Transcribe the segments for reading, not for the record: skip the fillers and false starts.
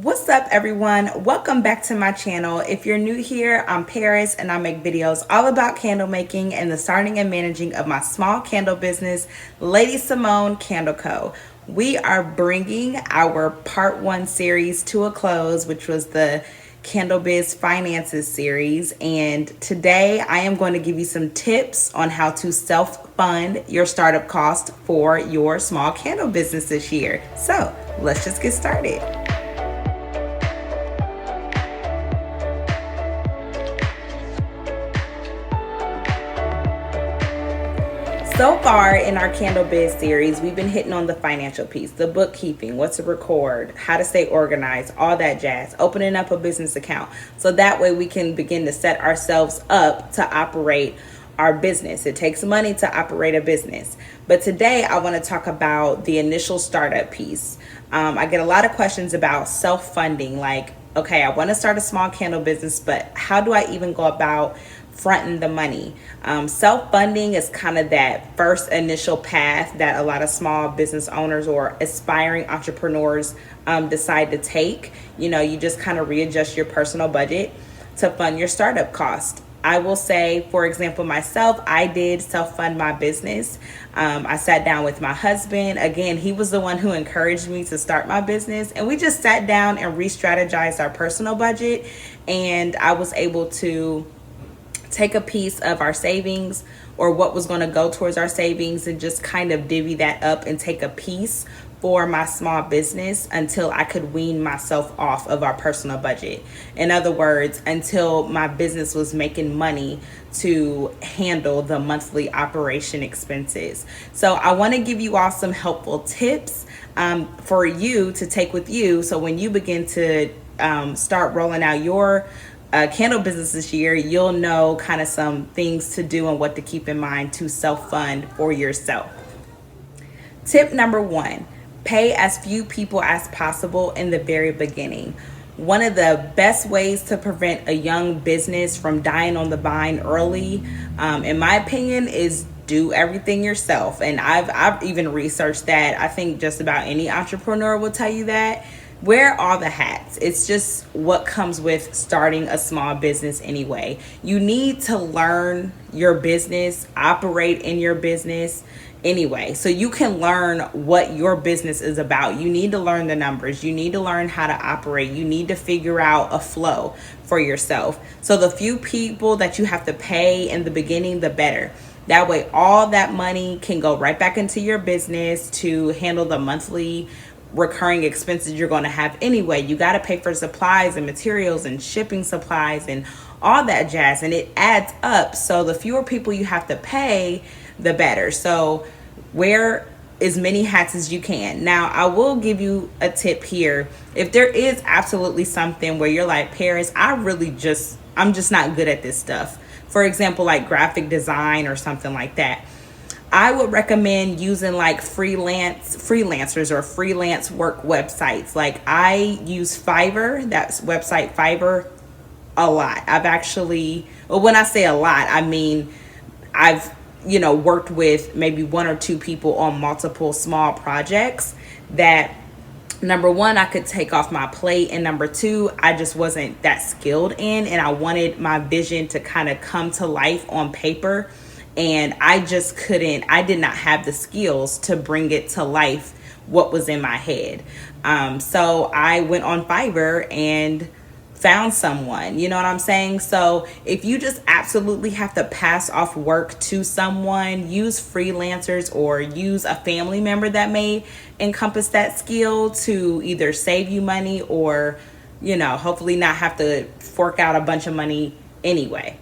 What's up, everyone? Welcome back to my channel. If you're new here, I'm Paris and I make videos all about candle making and the starting and managing of my small candle business, LadyCIMONNE Candle Co. We are bringing our part 1 series to a close, which was the Candle Biz Finances series, and today I am going to give you some tips on how to self-fund your startup cost for your small candle business this year. So let's just get started. So far in our Candle Biz series, we've been hitting on the financial piece, the bookkeeping, what to record, how to stay organized, all that jazz, opening up a business account. So that way we can begin to set ourselves up to operate our business. It takes money to operate a business. But today I want to talk about the initial startup piece. I get a lot of questions about self-funding, like, okay, I want to start a small candle business, but how do I even go about fronting the money? Self-funding is kind of that first initial path that a lot of small business owners or aspiring entrepreneurs decide to take. You know, you just kind of readjust your personal budget to fund your startup cost. I will say, for example, myself, I did self-fund my business. I sat down with my husband. Again, he was the one who encouraged me to start my business. And we just sat down and re-strategized our personal budget. And I was able to take a piece of our savings or what was going to go towards our savings and just kind of divvy that up and take a piece for my small business until I could wean myself off of our personal budget. In other words, until my business was making money to handle the monthly operation expenses. So I want to give you all some helpful tips for you to take with you. So when you begin to start rolling out your candle business this year, you'll know kind of some things to do and what to keep in mind to self-fund for yourself. Tip number 1, pay as few people as possible in the very beginning. One of the best ways to prevent a young business from dying on the vine early, in my opinion, is do everything yourself. And I've even researched that. I think just about any entrepreneur will tell you that. Wear all the hats. It's just what comes with starting a small business anyway. You need to learn your business, operate in your business anyway, so you can learn what your business is about. You need to learn the numbers. You need to learn how to operate. You need to figure out a flow for yourself. So the few people that you have to pay in the beginning, the better. That way, all that money can go right back into your business to handle the monthly recurring expenses you're going to have anyway. You got to pay for supplies and materials and shipping supplies and all that jazz, and it adds up. So the fewer people you have to pay, the better. So wear as many hats as you can. Now, I will give you a tip here. If there is absolutely something where you're like, Paris, I'm just not good at this stuff. For example, like graphic design or something like that, I would recommend using like freelancers or freelance work websites. Like I use Fiverr, that's website Fiverr, a lot. I've actually, well, when I say a lot, I mean I've worked with maybe 1 or 2 people on multiple small projects that, number 1, I could take off my plate, and number 2, I just wasn't that skilled in, and I wanted my vision to kind of come to life on paper. And I did not have the skills to bring it to life what was in my head. So I went on Fiverr and found someone, you know what I'm saying? So if you just absolutely have to pass off work to someone, use freelancers or use a family member that may encompass that skill to either save you money or, hopefully not have to fork out a bunch of money anyway.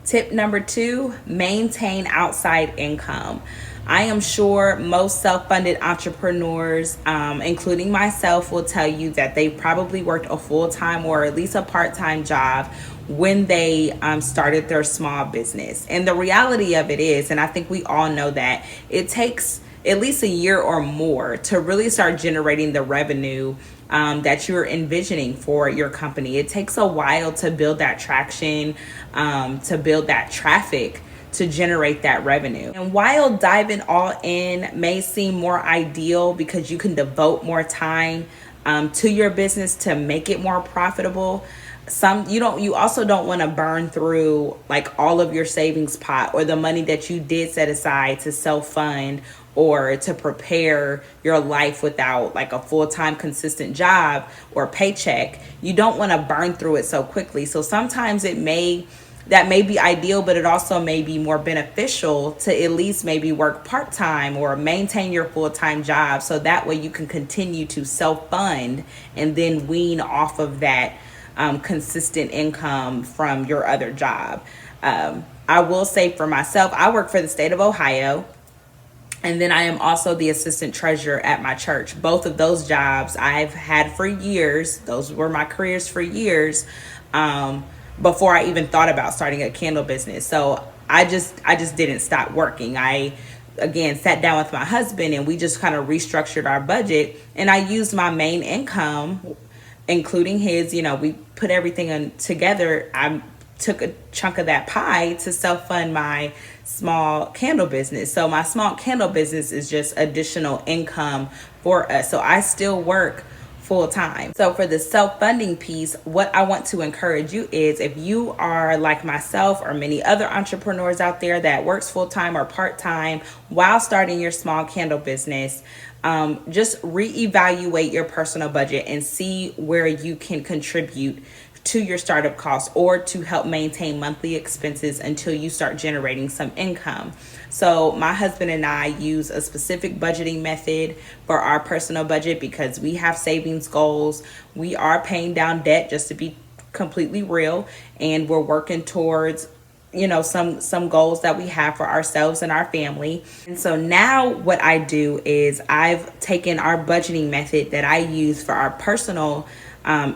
Tip number 2, maintain outside income. I am sure most self-funded entrepreneurs, including myself, will tell you that they probably worked a full-time or at least a part-time job when they started their small business. And the reality of it is, and I think we all know that, it takes at least a year or more to really start generating the revenue that you're envisioning for your company. It takes a while to build that traction, to build that traffic, to generate that revenue. And while diving all in may seem more ideal because you can devote more time to your business to make it more profitable. You also don't want to burn through like all of your savings pot or the money that you did set aside to self-fund or to prepare your life without like a full-time consistent job or paycheck. You don't want to burn through it so quickly. So sometimes that may be ideal, but it also may be more beneficial to at least maybe work part-time or maintain your full-time job, so that way you can continue to self-fund and then wean off of that consistent income from your other job. I will say for myself, I work for the state of Ohio, and then I am also the assistant treasurer at my church. Both of those jobs I've had for years. Those were my careers for years. Before I even thought about starting a candle business. So I just didn't stop working. I again sat down with my husband and we just kind of restructured our budget, and I used my main income, including his, we put everything together. I took a chunk of that pie to self-fund my small candle business. So my small candle business is just additional income for us. So I still work full time. So for the self-funding piece, what I want to encourage you is, if you are like myself or many other entrepreneurs out there that works full time or part time while starting your small candle business, just reevaluate your personal budget and see where you can contribute to your startup costs or to help maintain monthly expenses until you start generating some income. So my husband and I use a specific budgeting method for our personal budget because we have savings goals. We are paying down debt, just to be completely real, and we're working towards some goals that we have for ourselves and our family. And so now what I do is I've taken our budgeting method that I use for our personal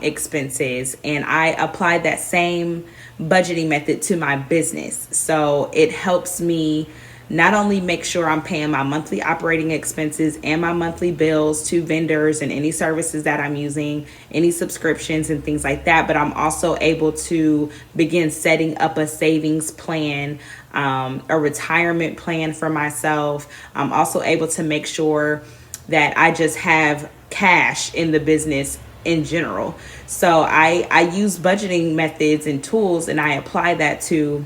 expenses, and I apply that same budgeting method to my business. So it helps me not only make sure I'm paying my monthly operating expenses and my monthly bills to vendors and any services that I'm using, any subscriptions and things like that, but I'm also able to begin setting up a savings plan, a retirement plan for myself. I'm also able to make sure that I just have cash in the business in general. So I use budgeting methods and tools, and I apply that to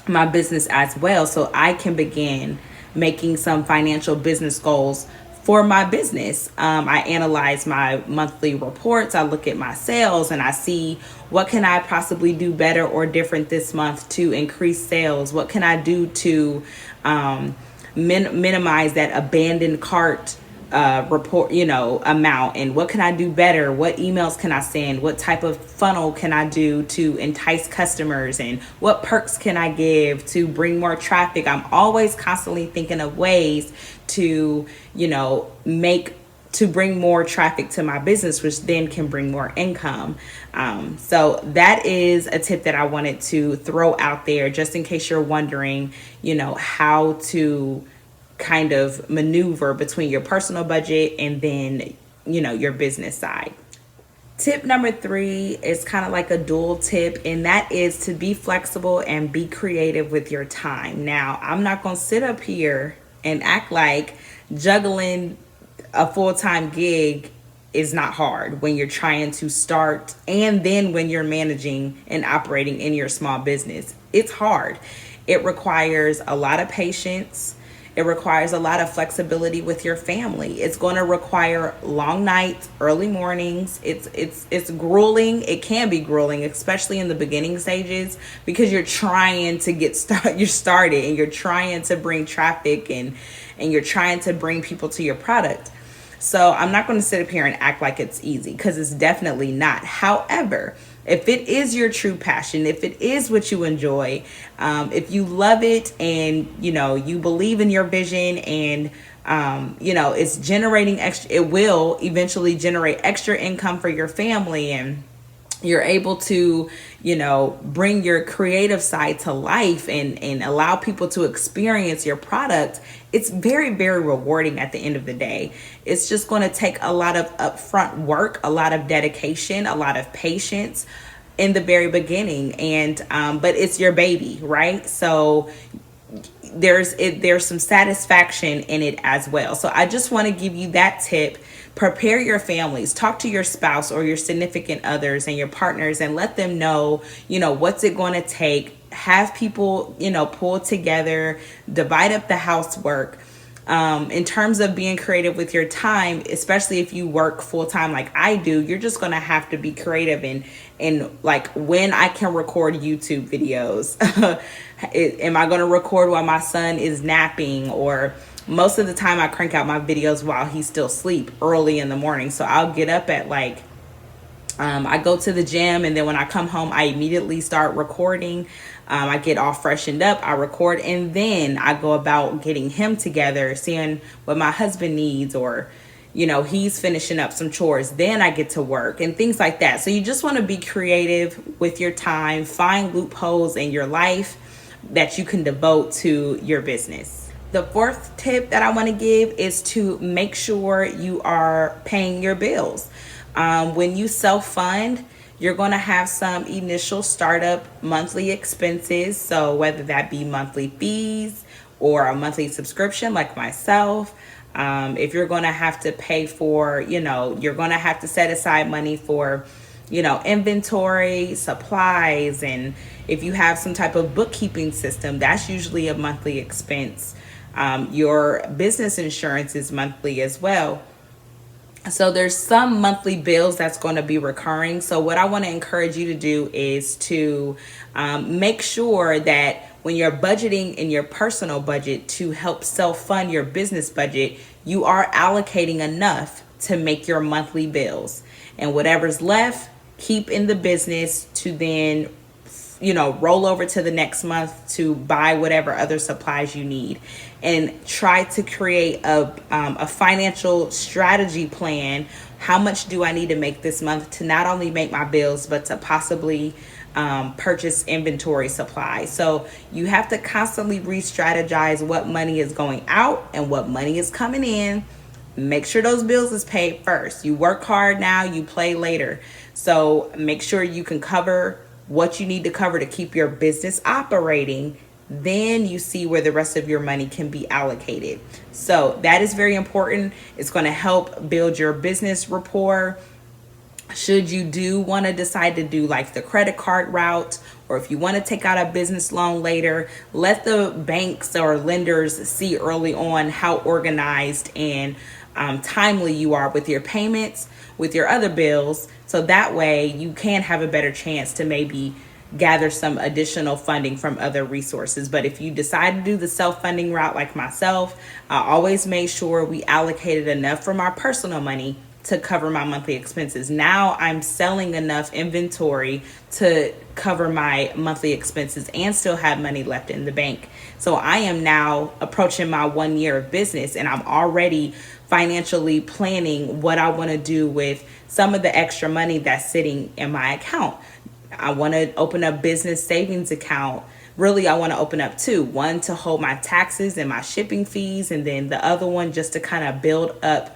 my business as well, so I can begin making some financial business goals for my business. I analyze my monthly reports, I look at my sales, and I see what can I possibly do better or different this month to increase sales. What can I do to minimize that abandoned cart report amount, and what can I do better? What emails can I send? What type of funnel can I do to entice customers, and what perks can I give to bring more traffic? I'm always constantly thinking of ways to bring more traffic to my business, which then can bring more income. So that is a tip that I wanted to throw out there, just in case you're wondering how to kind of maneuver between your personal budget and then your business side. Tip number 3 is kind of like a dual tip, and that is to be flexible and be creative with your time. Now, I'm not going to sit up here and act like juggling a full-time gig is not hard when you're trying to start, and then when you're managing and operating in your small business. It's hard. It requires a lot of patience. It requires a lot of flexibility with your family. It's going to require long nights, early mornings. It's grueling. It can be grueling, especially in the beginning stages, because you're trying to get started, and you're trying to bring traffic and you're trying to bring people to your product. So I'm not going to sit up here and act like it's easy, because it's definitely not. However, if it is your true passion, if it is what you enjoy, if you love it, and you believe in your vision, and it's generating extra, it will eventually generate extra income for your family, and you're able to bring your creative side to life and allow people to experience your product. It's very, very rewarding at the end of the day. It's just going to take a lot of upfront work, a lot of dedication, a lot of patience in the very beginning, and but it's your baby, right? So there's some satisfaction in it as well. So I just want to give you that tip Prepare your families, talk to your spouse or your significant others and your partners and let them know, what's it going to take. Have people, pull together, divide up the housework. In terms of being creative with your time, especially if you work full time like I do, you're just going to have to be creative in like when I can record YouTube videos. Am I going to record while my son is napping? Or most of the time I crank out my videos while he's still asleep early in the morning. So I'll get up at I go to the gym, and then when I come home, I immediately start recording. I get all freshened up, I record, and then I go about getting him together, seeing what my husband needs, or, he's finishing up some chores. Then I get to work and things like that. So you just want to be creative with your time, find loopholes in your life that you can devote to your business. The fourth tip that I want to give is to make sure you are paying your bills. When you self-fund, you're going to have some initial startup monthly expenses. So whether that be monthly fees or a monthly subscription like myself, if you're going to have to pay for, you're going to have to set aside money for, inventory, supplies. And if you have some type of bookkeeping system, that's usually a monthly expense. Your business insurance is monthly as well. So there's some monthly bills that's going to be recurring. So what I want to encourage you to do is to make sure that when you're budgeting in your personal budget to help self-fund your business budget, you are allocating enough to make your monthly bills. And whatever's left, keep in the business to then roll over to the next month to buy whatever other supplies you need, and try to create a financial strategy plan. How much do I need to make this month to not only make my bills, but to possibly purchase inventory supplies? So you have to constantly re-strategize what money is going out and what money is coming in. Make sure those bills is paid first. You work hard now, you play later. So make sure you can cover what you need to cover to keep your business operating. Then you see where the rest of your money can be allocated. So that is very important. It's going to help build your business rapport. Should you want to decide to do like the credit card route, or if you want to take out a business loan later, let the banks or lenders see early on how organized and timely you are with your payments, with your other bills. So that way you can have a better chance to maybe gather some additional funding from other resources. But if you decide to do the self-funding route like myself, I always made sure we allocated enough from our personal money to cover my monthly expenses. Now I'm selling enough inventory to cover my monthly expenses and still have money left in the bank. So I am now approaching my 1 year of business, and I'm already financially planning what I want to do with some of the extra money that's sitting in my account. I want to open a business savings account. Really, I want to open up two. One to hold my taxes and my shipping fees, and then the other one just to kind of build up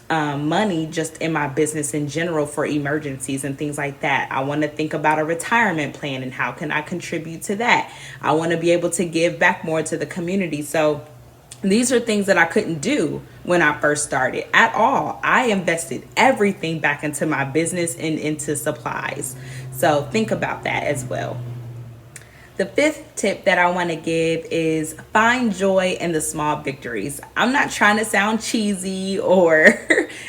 money just in my business in general for emergencies and things like that. I want to think about a retirement plan and how can I contribute to that. I want to be able to give back more to the community. So these are things that I couldn't do when I first started at all. I invested everything back into my business and into supplies. So think about that as well. The fifth tip that I want to give is find joy in the small victories. I'm not trying to sound cheesy or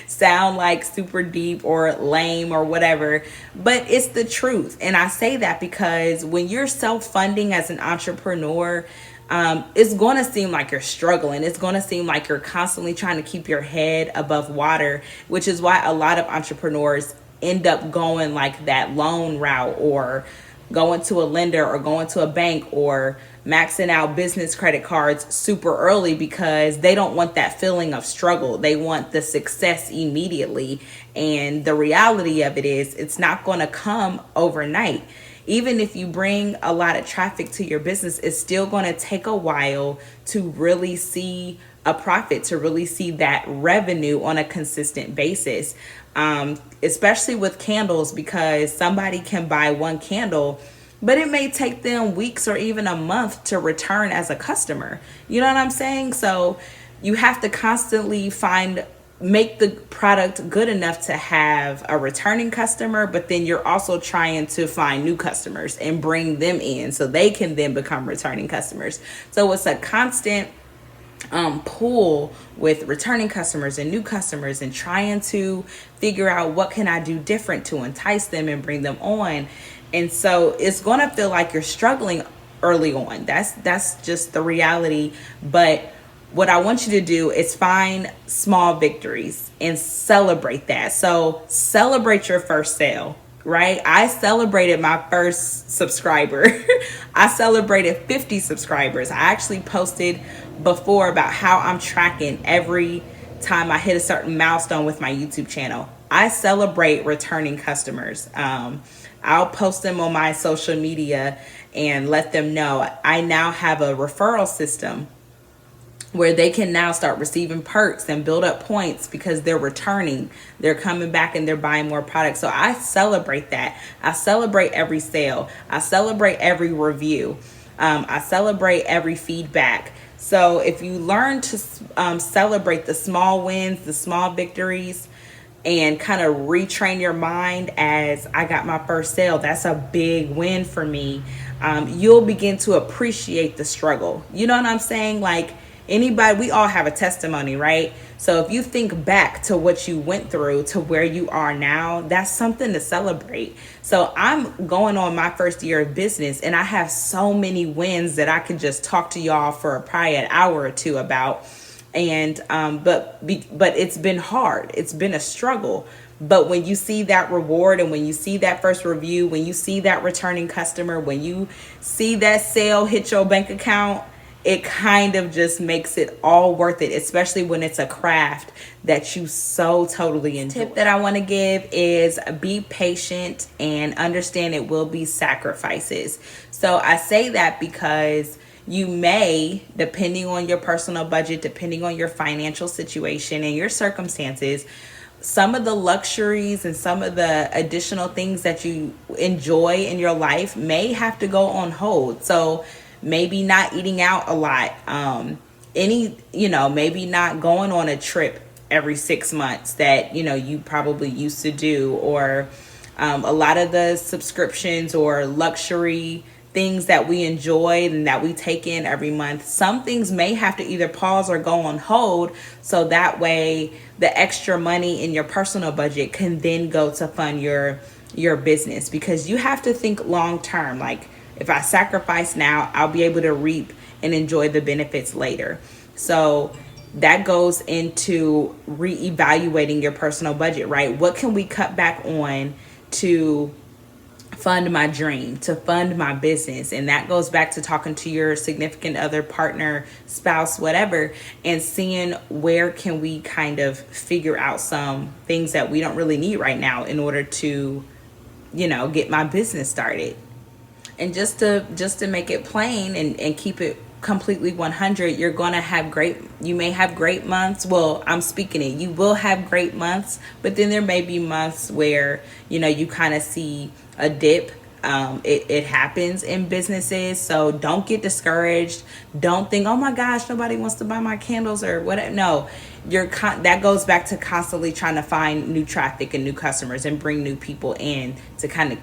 sound like super deep or lame or whatever, but it's the truth. And I say that because when you're self-funding as an entrepreneur, it's going to seem like you're struggling. It's going to seem like you're constantly trying to keep your head above water, which is why a lot of entrepreneurs end up going like that loan route, or going to a lender, or going to a bank, or maxing out business credit cards super early, because they don't want that feeling of struggle. They want the success immediately. And the reality of it is it's not going to come overnight. Even if you bring a lot of traffic to your business, it's still going to take a while to really see a profit, to really see that revenue on a consistent basis. Especially with candles, because somebody can buy one candle, but it may take them weeks or even a month to return as a customer. You know what I'm saying? So you have to constantly find make the product good enough to have a returning customer, but then you're also trying to find new customers and bring them in so they can then become returning customers. So it's a constant pull with returning customers and new customers, and trying to figure out what can I do different to entice them and bring them on. And so it's going to feel like you're struggling early on. That's just the reality. But what I want you to do is find small victories and celebrate that. So celebrate your first sale, right? I celebrated my first subscriber. I celebrated 50 subscribers. I actually posted before about how I'm tracking every time I hit a certain milestone with my YouTube channel. I celebrate returning customers. I'll post them on my social media and let them know. I now have a referral system where they can now start receiving perks and build up points because they're returning, they're coming back, and they're buying more products. So I celebrate that. I celebrate every sale. I celebrate every review. I celebrate every feedback. So if you learn to celebrate the small wins, the small victories, and kind of retrain your mind as I got my first sale, that's a big win for me. You'll begin to appreciate the struggle. You know what I'm saying? Like, anybody, we all have a testimony, right? So if you think back to what you went through to where you are now, that's something to celebrate. So I'm going on my first year of business, and I have so many wins that I could just talk to y'all for probably an hour or two about. And but it's been hard. It's been a struggle. But when you see that reward, and when you see that first review, when you see that returning customer, when you see that sale hit your bank account, it kind of just makes it all worth it, especially when it's a craft that you so totally enjoy. Tip that I want to give is be patient and understand it will be sacrifices. So I say that because you may, depending on your personal budget, depending on your financial situation and your circumstances, some of the luxuries and some of the additional things that you enjoy in your life may have to go on hold. So maybe not eating out a lot, maybe not going on a trip every 6 months that, you probably used to do, or a lot of the subscriptions or luxury things that we enjoy and that we take in every month. Some things may have to either pause or go on hold, so that way the extra money in your personal budget can then go to fund your business, because you have to think long term. Like, if I sacrifice now, I'll be able to reap and enjoy the benefits later. So that goes into reevaluating your personal budget, right? What can we cut back on to fund my dream, to fund my business? And that goes back to talking to your significant other, partner, spouse, whatever, and seeing where can we kind of figure out some things that we don't really need right now in order to, get my business started. And just to make it plain and keep it completely 100, you may have great months. Well, I'm speaking it. You will have great months, but then there may be months where, you kind of see a dip. It happens in businesses. So don't get discouraged. Don't think, oh my gosh, nobody wants to buy my candles or whatever. No, that goes back to constantly trying to find new traffic and new customers and bring new people in to kind of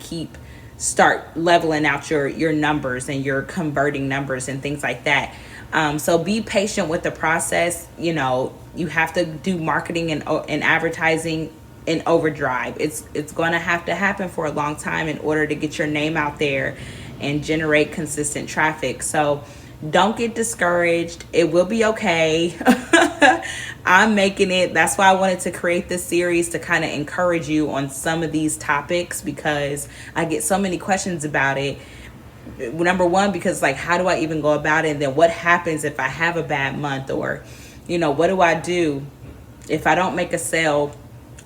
start leveling out your numbers and your converting numbers and things like that. So be patient with the process. You have to do marketing and advertising in overdrive. It's going to have to happen for a long time in order to get your name out there and generate consistent traffic. So don't get discouraged. It will be okay. I'm making it. That's why I wanted to create this series, to kind of encourage you on some of these topics, because I get so many questions about it. Number one, because how do I even go about it? And then what happens if I have a bad month? Or, what do I do if I don't make a sale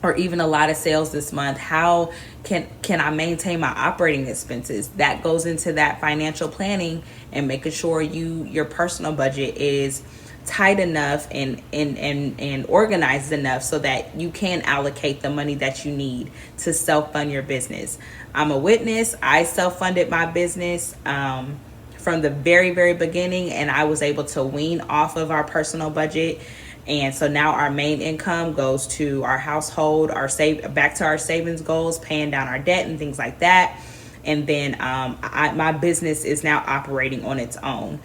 or even a lot of sales this month? How can I maintain my operating expenses? That goes into that financial planning and making sure your personal budget is tight enough and organized enough so that you can allocate the money that you need to self-fund your business. I'm a witness. I self-funded my business from the very, very beginning, and I was able to wean off of our personal budget And so now our main income goes to our household, back to our savings goals, paying down our debt and things like that. And then my business is now operating on its own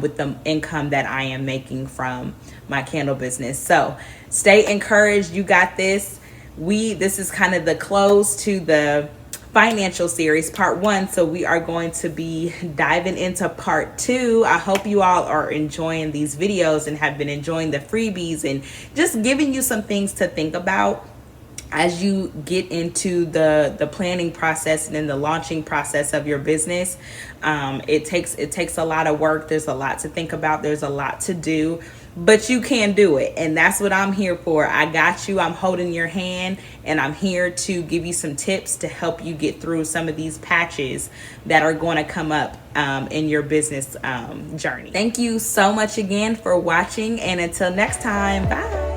with the income that I am making from my candle business. So stay encouraged. You got this. This is kind of the close to the financial series, part 1. So we are going to be diving into part 2. I hope you all are enjoying these videos and have been enjoying the freebies and just giving you some things to think about as you get into the planning process and then the launching process of your business. It takes a lot of work. There's a lot to think about. There's a lot to do, but you can do it. And that's what I'm here for. I got you. I'm holding your hand, and I'm here to give you some tips to help you get through some of these patches that are going to come up in your business journey. Thank you so much again for watching, and until next time, bye.